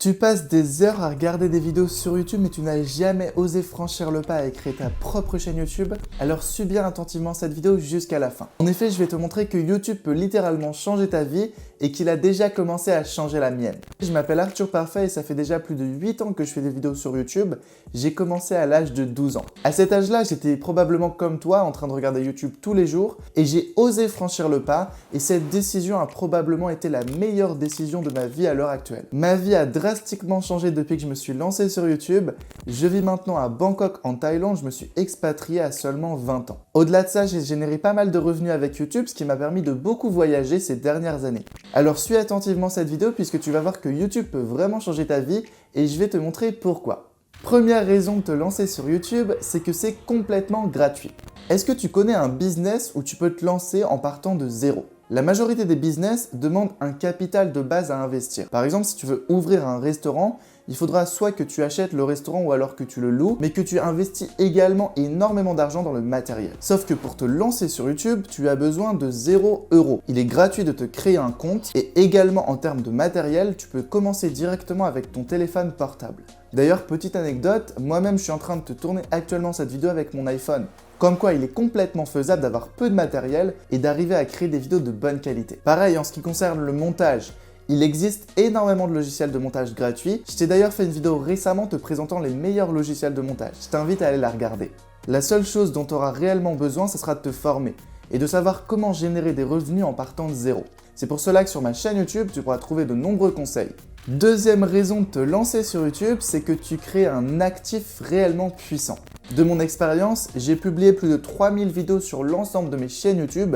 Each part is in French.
Tu passes des heures à regarder des vidéos sur YouTube mais tu n'as jamais osé franchir le pas et créer ta propre chaîne YouTube? Alors suis bien attentivement cette vidéo jusqu'à la fin. En effet, je vais te montrer que YouTube peut littéralement changer ta vie et qu'il a déjà commencé à changer la mienne. Je m'appelle Arthur Parfait et ça fait déjà plus de 8 ans que je fais des vidéos sur YouTube. J'ai commencé à l'âge de 12 ans. À cet âge-là, j'étais probablement comme toi en train de regarder YouTube tous les jours et j'ai osé franchir le pas et cette décision a probablement été la meilleure décision de ma vie à l'heure actuelle. Ma vie a drastiquement changé depuis que je me suis lancé sur YouTube. Je vis maintenant à Bangkok en Thaïlande, je me suis expatrié à seulement 20 ans. Au-delà de ça, j'ai généré pas mal de revenus avec YouTube, ce qui m'a permis de beaucoup voyager ces dernières années. Alors suis attentivement cette vidéo puisque tu vas voir que YouTube peut vraiment changer ta vie et je vais te montrer pourquoi. Première raison de te lancer sur YouTube, c'est que c'est complètement gratuit. Est-ce que tu connais un business où tu peux te lancer en partant de zéro? La majorité des business demandent un capital de base à investir. Par exemple, si tu veux ouvrir un restaurant, il faudra soit que tu achètes le restaurant ou alors que tu le loues, mais que tu investis également énormément d'argent dans le matériel. Sauf que pour te lancer sur YouTube, tu as besoin de 0 €. Il est gratuit de te créer un compte et également en termes de matériel, tu peux commencer directement avec ton téléphone portable. D'ailleurs, petite anecdote, moi-même je suis en train de te tourner actuellement cette vidéo avec mon iPhone. Comme quoi il est complètement faisable d'avoir peu de matériel et d'arriver à créer des vidéos de bonne qualité. Pareil en ce qui concerne le montage. Il existe énormément de logiciels de montage gratuits. Je t'ai d'ailleurs fait une vidéo récemment te présentant les meilleurs logiciels de montage. Je t'invite à aller la regarder. La seule chose dont tu auras réellement besoin, ce sera de te former et de savoir comment générer des revenus en partant de zéro. C'est pour cela que sur ma chaîne YouTube, tu pourras trouver de nombreux conseils. Deuxième raison de te lancer sur YouTube, c'est que tu crées un actif réellement puissant. De mon expérience, j'ai publié plus de 3000 vidéos sur l'ensemble de mes chaînes YouTube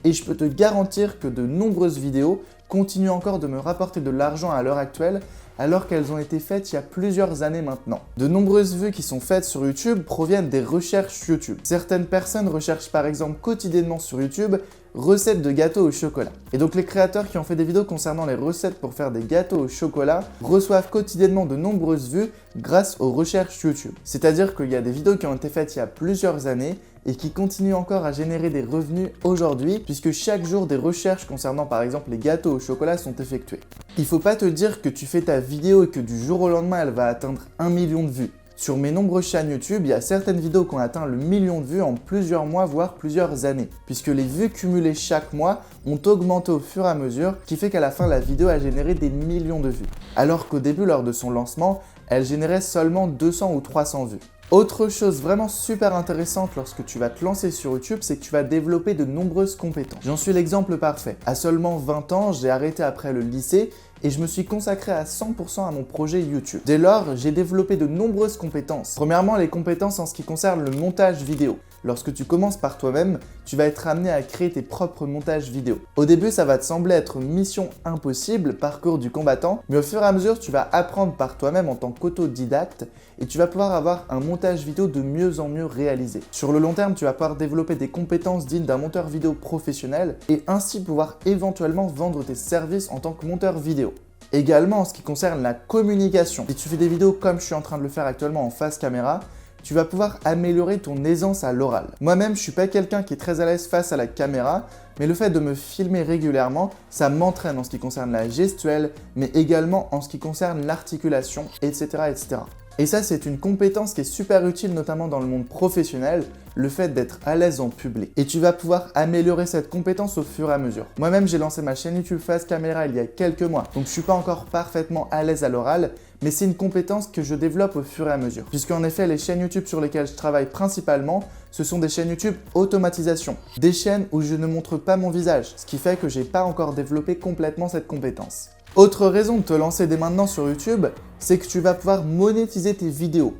et je peux te garantir que de nombreuses vidéos continuent encore de me rapporter de l'argent à l'heure actuelle alors qu'elles ont été faites il y a plusieurs années maintenant. De nombreuses vues qui sont faites sur YouTube proviennent des recherches YouTube. Certaines personnes recherchent par exemple quotidiennement sur YouTube recettes de gâteaux au chocolat. Et donc les créateurs qui ont fait des vidéos concernant les recettes pour faire des gâteaux au chocolat reçoivent quotidiennement de nombreuses vues grâce aux recherches YouTube. C'est-à-dire qu'il y a des vidéos qui ont été faites il y a plusieurs années et qui continuent encore à générer des revenus aujourd'hui puisque chaque jour des recherches concernant par exemple les gâteaux au chocolat sont effectuées. Il faut pas te dire que tu fais ta vidéo et que du jour au lendemain elle va atteindre 1 million de vues. Sur mes nombreuses chaînes YouTube, il y a certaines vidéos qui ont atteint le million de vues en plusieurs mois, voire plusieurs années, puisque les vues cumulées chaque mois ont augmenté au fur et à mesure, ce qui fait qu'à la fin, la vidéo a généré des millions de vues. Alors qu'au début, lors de son lancement, elle générait seulement 200 ou 300 vues. Autre chose vraiment super intéressante lorsque tu vas te lancer sur YouTube, c'est que tu vas développer de nombreuses compétences. J'en suis l'exemple parfait. À seulement 20 ans, j'ai arrêté après le lycée et je me suis consacré à 100% à mon projet YouTube. Dès lors, j'ai développé de nombreuses compétences. Premièrement, les compétences en ce qui concerne le montage vidéo. Lorsque tu commences par toi-même, tu vas être amené à créer tes propres montages vidéo. Au début, ça va te sembler être mission impossible, parcours du combattant, mais au fur et à mesure, tu vas apprendre par toi-même en tant qu'autodidacte et tu vas pouvoir avoir un montage vidéo de mieux en mieux réalisé. Sur le long terme, tu vas pouvoir développer des compétences dignes d'un monteur vidéo professionnel et ainsi pouvoir éventuellement vendre tes services en tant que monteur vidéo. Également, en ce qui concerne la communication, si tu fais des vidéos comme je suis en train de le faire actuellement en face caméra, tu vas pouvoir améliorer ton aisance à l'oral. Moi-même, je suis pas quelqu'un qui est très à l'aise face à la caméra, mais le fait de me filmer régulièrement, ça m'entraîne en ce qui concerne la gestuelle, mais également en ce qui concerne l'articulation, etc., etc. Et ça, c'est une compétence qui est super utile, notamment dans le monde professionnel, le fait d'être à l'aise en public. Et tu vas pouvoir améliorer cette compétence au fur et à mesure. Moi-même, j'ai lancé ma chaîne YouTube face caméra il y a quelques mois, donc je suis pas encore parfaitement à l'aise à l'oral, mais c'est une compétence que je développe au fur et à mesure. Puisqu'en effet, les chaînes YouTube sur lesquelles je travaille principalement, ce sont des chaînes YouTube automatisation. Des chaînes où je ne montre pas mon visage, ce qui fait que j'ai pas encore développé complètement cette compétence. Autre raison de te lancer dès maintenant sur YouTube, c'est que tu vas pouvoir monétiser tes vidéos.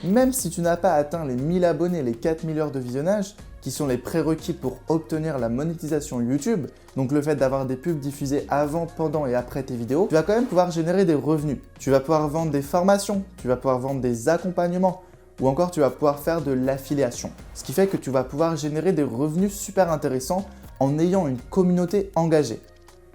Même si tu n'as pas atteint les 1000 abonnés et les 4000 heures de visionnage, qui sont les prérequis pour obtenir la monétisation YouTube, donc le fait d'avoir des pubs diffusées avant, pendant et après tes vidéos, tu vas quand même pouvoir générer des revenus. Tu vas pouvoir vendre des formations, tu vas pouvoir vendre des accompagnements, ou encore tu vas pouvoir faire de l'affiliation. Ce qui fait que tu vas pouvoir générer des revenus super intéressants en ayant une communauté engagée.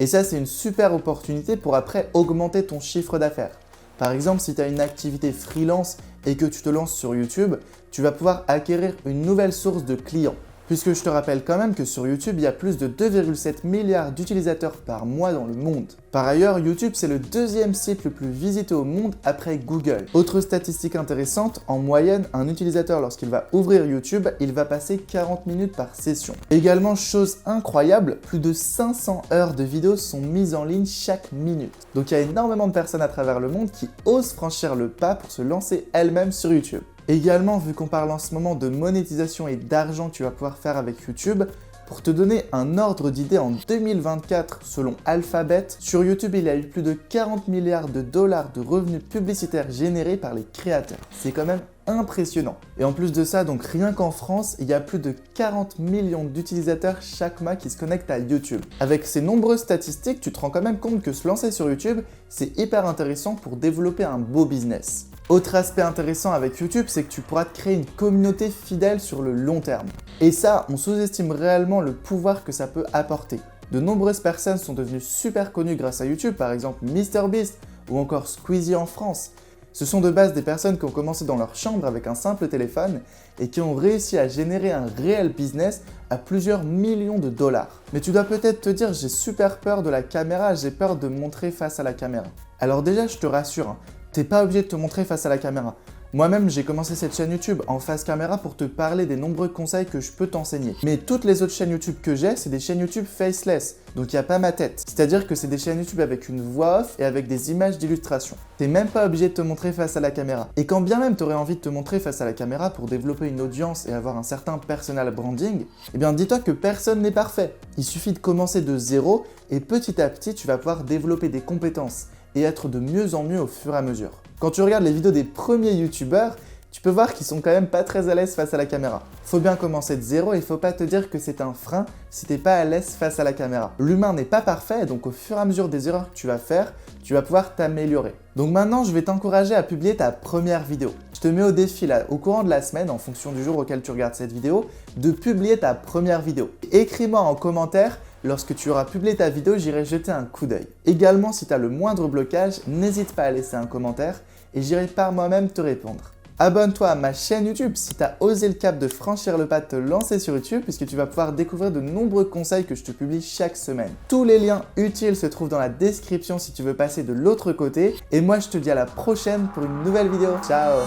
Et ça, c'est une super opportunité pour après augmenter ton chiffre d'affaires. Par exemple, si tu as une activité freelance et que tu te lances sur YouTube, tu vas pouvoir acquérir une nouvelle source de clients. Puisque je te rappelle quand même que sur YouTube, il y a plus de 2,7 milliards d'utilisateurs par mois dans le monde. Par ailleurs, YouTube, c'est le deuxième site le plus visité au monde après Google. Autre statistique intéressante, en moyenne, un utilisateur, lorsqu'il va ouvrir YouTube, il va passer 40 minutes par session. Également, chose incroyable, plus de 500 heures de vidéos sont mises en ligne chaque minute. Donc il y a énormément de personnes à travers le monde qui osent franchir le pas pour se lancer elles-mêmes sur YouTube. Également, vu qu'on parle en ce moment de monétisation et d'argent que tu vas pouvoir faire avec YouTube, pour te donner un ordre d'idée, en 2024, selon Alphabet, sur YouTube, il y a eu plus de 40 milliards de dollars de revenus publicitaires générés par les créateurs. C'est quand même impressionnant. Et en plus de ça, donc rien qu'en France, il y a plus de 40 millions d'utilisateurs chaque mois qui se connectent à YouTube. Avec ces nombreuses statistiques, tu te rends quand même compte que se lancer sur YouTube, c'est hyper intéressant pour développer un beau business. Autre aspect intéressant avec YouTube, c'est que tu pourras te créer une communauté fidèle sur le long terme. Et ça, on sous-estime réellement le pouvoir que ça peut apporter. De nombreuses personnes sont devenues super connues grâce à YouTube, par exemple MrBeast ou encore Squeezie en France. Ce sont de base des personnes qui ont commencé dans leur chambre avec un simple téléphone et qui ont réussi à générer un réel business à plusieurs millions de dollars. Mais tu dois peut-être te dire, j'ai super peur de la caméra, j'ai peur de me montrer face à la caméra. Alors déjà, je te rassure, t'es pas obligé de te montrer face à la caméra. Moi-même, j'ai commencé cette chaîne YouTube en face caméra pour te parler des nombreux conseils que je peux t'enseigner. Mais toutes les autres chaînes YouTube que j'ai, c'est des chaînes YouTube faceless, donc il n'y a pas ma tête. C'est-à-dire que c'est des chaînes YouTube avec une voix off et avec des images d'illustration. T'es même pas obligé de te montrer face à la caméra. Et quand bien même t'aurais envie de te montrer face à la caméra pour développer une audience et avoir un certain personal branding, eh bien dis-toi que personne n'est parfait. Il suffit de commencer de zéro et petit à petit, tu vas pouvoir développer des compétences et être de mieux en mieux au fur et à mesure. Quand tu regardes les vidéos des premiers youtubeurs, tu peux voir qu'ils sont quand même pas très à l'aise face à la caméra. Faut bien commencer de zéro et faut pas te dire que c'est un frein si t'es pas à l'aise face à la caméra. L'humain n'est pas parfait, donc au fur et à mesure des erreurs que tu vas faire, tu vas pouvoir t'améliorer. Donc maintenant, je vais t'encourager à publier ta première vidéo. Je te mets au défi là, au courant de la semaine, en fonction du jour auquel tu regardes cette vidéo, de publier ta première vidéo. Écris-moi en commentaire. Lorsque tu auras publié ta vidéo, j'irai jeter un coup d'œil. Également, si tu as le moindre blocage, n'hésite pas à laisser un commentaire et j'irai par moi-même te répondre. Abonne-toi à ma chaîne YouTube si tu as osé le cap de franchir le pas de te lancer sur YouTube, puisque tu vas pouvoir découvrir de nombreux conseils que je te publie chaque semaine. Tous les liens utiles se trouvent dans la description si tu veux passer de l'autre côté. Et moi, je te dis à la prochaine pour une nouvelle vidéo. Ciao!